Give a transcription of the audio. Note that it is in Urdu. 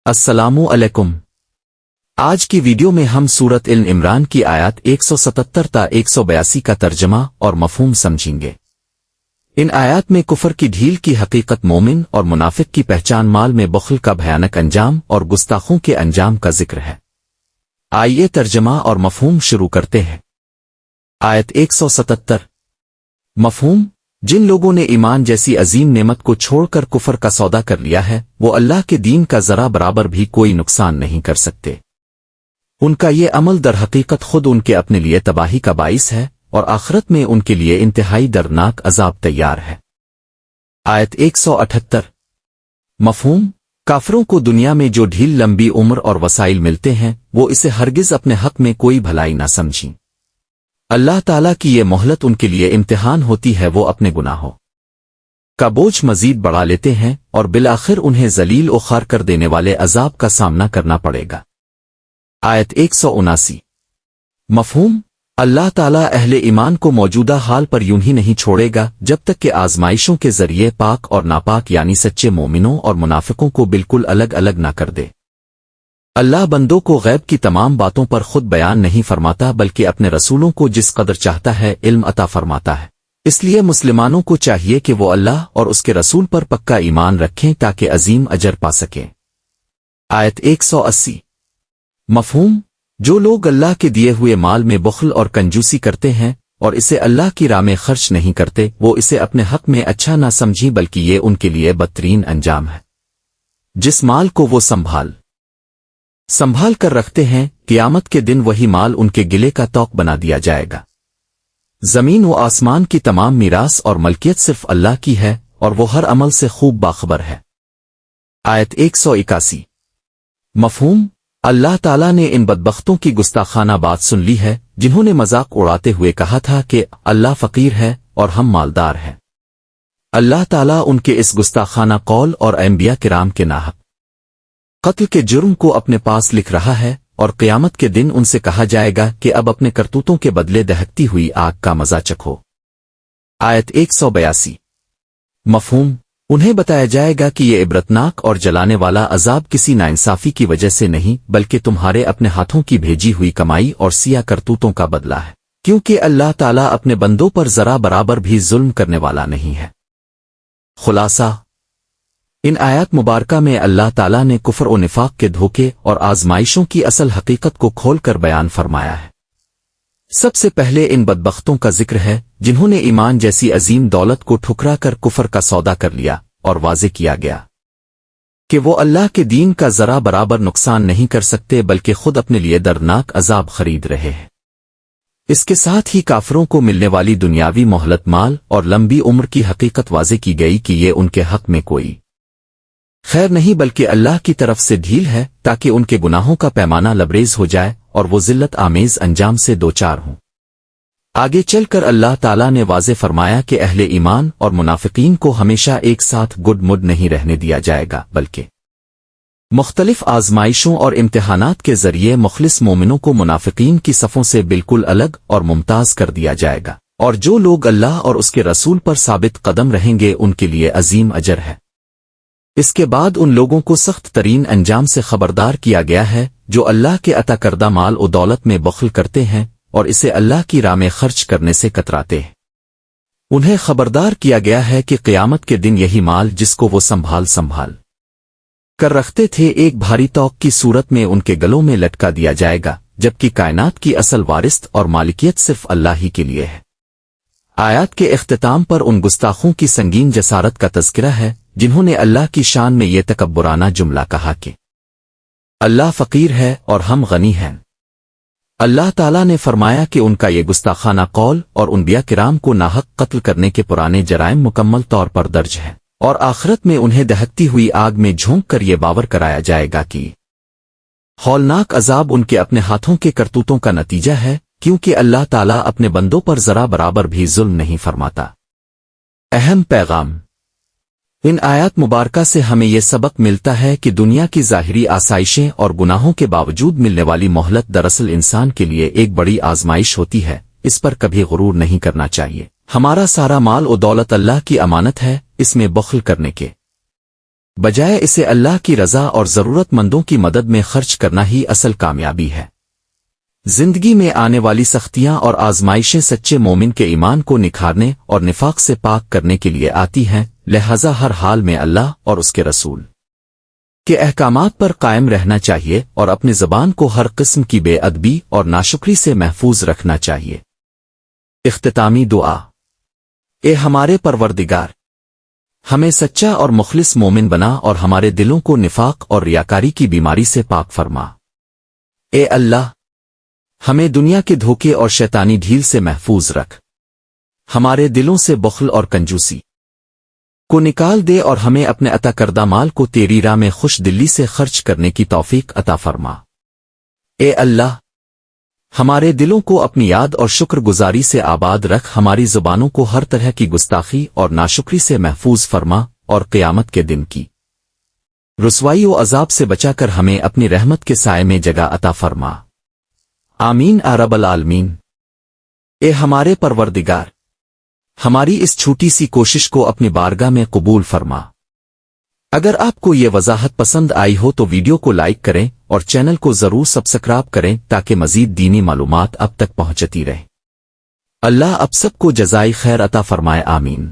السلام علیکم۔ آج کی ویڈیو میں ہم سورت عمران کی آیات 177 تا 182 کا ترجمہ اور مفہوم سمجھیں گے۔ ان آیات میں کفر کی ڈھیل کی حقیقت، مومن اور منافق کی پہچان، مال میں بخل کا بھیانک انجام اور گستاخوں کے انجام کا ذکر ہے۔ آئیے ترجمہ اور مفہوم شروع کرتے ہیں۔ آیت 177۔ مفہوم: جن لوگوں نے ایمان جیسی عظیم نعمت کو چھوڑ کر کفر کا سودا کر لیا ہے، وہ اللہ کے دین کا ذرا برابر بھی کوئی نقصان نہیں کر سکتے۔ ان کا یہ عمل در حقیقت خود ان کے اپنے لیے تباہی کا باعث ہے، اور آخرت میں ان کے لیے انتہائی دردناک عذاب تیار ہے۔ آیت 178۔ مفہوم: کافروں کو دنیا میں جو ڈھیل، لمبی عمر اور وسائل ملتے ہیں، وہ اسے ہرگز اپنے حق میں کوئی بھلائی نہ سمجھیں۔ اللہ تعالیٰ کی یہ مہلت ان کے لیے امتحان ہوتی ہے، وہ اپنے گناہوں کا بوجھ مزید بڑھا لیتے ہیں اور بالآخر انہیں ذلیل و خوار کر دینے والے عذاب کا سامنا کرنا پڑے گا۔ آیت 179۔ مفہوم: اللہ تعالیٰ اہل ایمان کو موجودہ حال پر یوں ہی نہیں چھوڑے گا جب تک کہ آزمائشوں کے ذریعے پاک اور ناپاک یعنی سچے مومنوں اور منافقوں کو بالکل الگ الگ نہ کر دے۔ اللہ بندوں کو غیب کی تمام باتوں پر خود بیان نہیں فرماتا، بلکہ اپنے رسولوں کو جس قدر چاہتا ہے علم عطا فرماتا ہے۔ اس لیے مسلمانوں کو چاہیے کہ وہ اللہ اور اس کے رسول پر پکا ایمان رکھیں تاکہ عظیم اجر پا سکیں۔ آیت 180۔ مفہوم: جو لوگ اللہ کے دیے ہوئے مال میں بخل اور کنجوسی کرتے ہیں اور اسے اللہ کی راہ میں خرچ نہیں کرتے، وہ اسے اپنے حق میں اچھا نہ سمجھیں، بلکہ یہ ان کے لیے بدترین انجام ہے۔ جس مال کو وہ سنبھال کر رکھتے ہیں، قیامت کے دن وہی مال ان کے گلے کا توق بنا دیا جائے گا۔ زمین و آسمان کی تمام میراث اور ملکیت صرف اللہ کی ہے، اور وہ ہر عمل سے خوب باخبر ہے۔ آیت 181۔ مفہوم: اللہ تعالیٰ نے ان بدبختوں کی گستاخانہ بات سن لی ہے جنہوں نے مذاق اڑاتے ہوئے کہا تھا کہ اللہ فقیر ہے اور ہم مالدار ہیں۔ اللہ تعالیٰ ان کے اس گستاخانہ قول اور انبیاء کرام کے ناحق قتل کے جرم کو اپنے پاس لکھ رہا ہے، اور قیامت کے دن ان سے کہا جائے گا کہ اب اپنے کرتوتوں کے بدلے دہکتی ہوئی آگ کا مزہ چکھو۔ آیت 182۔ مفہوم: انہیں بتایا جائے گا کہ یہ عبرتناک اور جلانے والا عذاب کسی ناانصافی کی وجہ سے نہیں، بلکہ تمہارے اپنے ہاتھوں کی بھیجی ہوئی کمائی اور سیاہ کرتوتوں کا بدلہ ہے، کیونکہ اللہ تعالیٰ اپنے بندوں پر ذرا برابر بھی ظلم کرنے والا نہیں ہے۔ خلاصہ: ان آیات مبارکہ میں اللہ تعالیٰ نے کفر و نفاق کے دھوکے اور آزمائشوں کی اصل حقیقت کو کھول کر بیان فرمایا ہے۔ سب سے پہلے ان بدبختوں کا ذکر ہے جنہوں نے ایمان جیسی عظیم دولت کو ٹھکرا کر کفر کا سودا کر لیا، اور واضح کیا گیا کہ وہ اللہ کے دین کا ذرا برابر نقصان نہیں کر سکتے، بلکہ خود اپنے لیے دردناک عذاب خرید رہے ہیں۔ اس کے ساتھ ہی کافروں کو ملنے والی دنیاوی مہلت، مال اور لمبی عمر کی حقیقت واضح کی گئی کہ یہ ان کے حق میں کوئی خیر نہیں، بلکہ اللہ کی طرف سے ڈھیل ہے تاکہ ان کے گناہوں کا پیمانہ لبریز ہو جائے اور وہ ذلت آمیز انجام سے دوچار ہوں۔ آگے چل کر اللہ تعالیٰ نے واضح فرمایا کہ اہل ایمان اور منافقین کو ہمیشہ ایک ساتھ گڈ مڈ نہیں رہنے دیا جائے گا، بلکہ مختلف آزمائشوں اور امتحانات کے ذریعے مخلص مومنوں کو منافقین کی صفوں سے بالکل الگ اور ممتاز کر دیا جائے گا، اور جو لوگ اللہ اور اس کے رسول پر ثابت قدم رہیں گے ان کے لیے عظیم اجر ہے۔ اس کے بعد ان لوگوں کو سخت ترین انجام سے خبردار کیا گیا ہے جو اللہ کے عطا کردہ مال و دولت میں بخل کرتے ہیں اور اسے اللہ کی راہ میں خرچ کرنے سے کتراتے ہیں۔ انہیں خبردار کیا گیا ہے کہ قیامت کے دن یہی مال جس کو وہ سنبھال کر رکھتے تھے، ایک بھاری توق کی صورت میں ان کے گلوں میں لٹکا دیا جائے گا، جبکہ کائنات کی اصل وارث اور مالکیت صرف اللہ ہی کے لیے ہے۔ آیات کے اختتام پر ان گستاخوں کی سنگین جسارت کا تذکرہ ہے جنہوں نے اللہ کی شان میں یہ تکبرانہ جملہ کہا کہ اللہ فقیر ہے اور ہم غنی ہیں۔ اللہ تعالیٰ نے فرمایا کہ ان کا یہ گستاخانہ قول اور انبیاء کرام کو ناحق قتل کرنے کے پرانے جرائم مکمل طور پر درج ہیں، اور آخرت میں انہیں دہکتی ہوئی آگ میں جھونک کر یہ باور کرایا جائے گا کہ ہولناک عذاب ان کے اپنے ہاتھوں کے کرتوتوں کا نتیجہ ہے، کیونکہ اللہ تعالیٰ اپنے بندوں پر ذرا برابر بھی ظلم نہیں فرماتا۔ اہم پیغام: ان آیات مبارکہ سے ہمیں یہ سبق ملتا ہے کہ دنیا کی ظاہری آسائشیں اور گناہوں کے باوجود ملنے والی مہلت دراصل انسان کے لیے ایک بڑی آزمائش ہوتی ہے۔ اس پر کبھی غرور نہیں کرنا چاہیے۔ ہمارا سارا مال و دولت اللہ کی امانت ہے، اس میں بخل کرنے کے بجائے اسے اللہ کی رضا اور ضرورت مندوں کی مدد میں خرچ کرنا ہی اصل کامیابی ہے۔ زندگی میں آنے والی سختیاں اور آزمائشیں سچے مومن کے ایمان کو نکھارنے اور نفاق سے پاک کرنے کے لیے آتی ہیں، لہذا ہر حال میں اللہ اور اس کے رسول کے احکامات پر قائم رہنا چاہیے اور اپنی زبان کو ہر قسم کی بے ادبی اور ناشکری سے محفوظ رکھنا چاہیے۔ اختتامی دعا۔ اے ہمارے پروردگار، ہمیں سچا اور مخلص مومن بنا اور ہمارے دلوں کو نفاق اور ریاکاری کی بیماری سے پاک فرما۔ اے اللہ، ہمیں دنیا کے دھوکے اور شیطانی ڈھیل سے محفوظ رکھ، ہمارے دلوں سے بخل اور کنجوسی کو نکال دے اور ہمیں اپنے عطا کردہ مال کو تیری راہ میں خوش دلی سے خرچ کرنے کی توفیق عطا فرما۔ اے اللہ، ہمارے دلوں کو اپنی یاد اور شکر گزاری سے آباد رکھ، ہماری زبانوں کو ہر طرح کی گستاخی اور ناشکری سے محفوظ فرما اور قیامت کے دن کی رسوائی و عذاب سے بچا کر ہمیں اپنی رحمت کے سائے میں جگہ عطا فرما۔ آمین یا رب العالمین۔ اے ہمارے پروردگار، ہماری اس چھوٹی سی کوشش کو اپنی بارگاہ میں قبول فرما۔ اگر آپ کو یہ وضاحت پسند آئی ہو تو ویڈیو کو لائک کریں اور چینل کو ضرور سبسکرائب کریں تاکہ مزید دینی معلومات اب تک پہنچتی رہیں۔ اللہ اب سب کو جزائے خیر عطا فرمائے، آمین۔